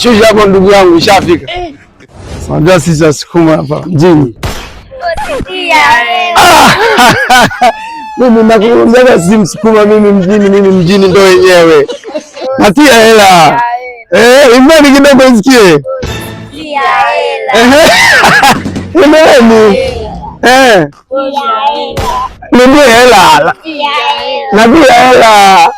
Shusha hapo ndugu yangu, ishafika. Unajua sisi Wasukuma hapa mjini. Mimi nakuambia si Msukuma, mimi mjini ndo wenyewe. Natia hela. Imani kidogo isikie. Tia hela. Imani. Ndio hela. Natia hela.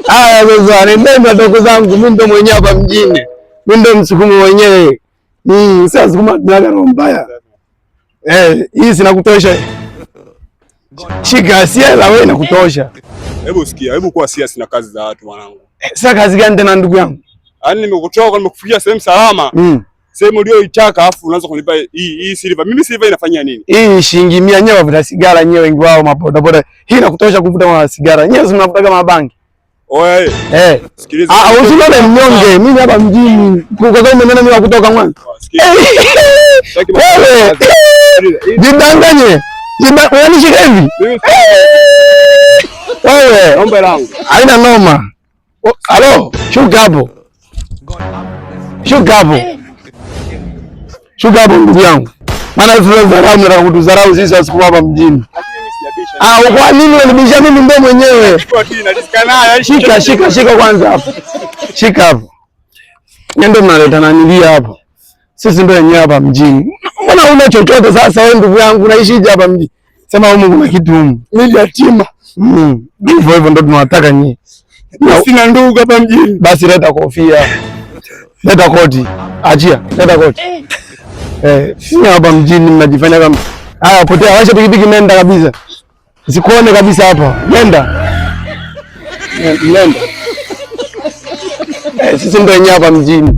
Haya sasa, nenda ndugu zangu, mimi ndo mwenyewe hapa mjini. Mimi ndo Msukuma mwenyewe. Sasa Wasukuma tunaga roho mbaya. Hii sinakutosha. Shika asiela wewe inakutosha. Hebu sikia, hebu kuwa serious na kazi za watu mwanangu. Sasa kazi gani tena ndugu yangu? Yaani nimekuchoka, nimekufikia sehemu salama. Sehemu uliyoitaka afu unaanza kunipa hii silver. Mimi silver inafanyia nini? Hii shilingi 100 nyewe wavuta sigara nyewe wengi wao maboda boda. Hii inakutosha kuvuta ma sigara. Nyewe mnavuta kama bangi. Oe. Sikiliza. Usione mnyonge. Mimi hapa mjini. Kwa sababu umeona mimi kutoka mwanzo. Wewe. Jidanganye. Unanishika hivi? Wewe, ombe langu. Haina noma. Halo, shuka hapo. Shuka hapo. Shuka hapo ndugu yangu. Maana tunadharau na kutudharau sisi Wasukuma hapa mjini. Kwa nini unanibisha mimi ndo mwenyewe? Shika kwanza hapo. Shika hapo. Ndio mnaleta nanilia hapo. Sisi ndo wenyewe hapa mjini. Mbona una chochote sasa wewe ndugu yangu unaishije hapa mjini? Sema huko kuna kitu huko. Mimi yatima. Hivyo ndo tunataka nyinyi. Sina ndugu hapa mjini. Basi leta kofia. Leta koti. Achia, leta koti. Sina hapa mjini mnajifanya kama potea, washa pikipiki nenda kabisa. Sikuone kabisa hapa. Nenda. Sisi ndo wenyewe hapa mjini.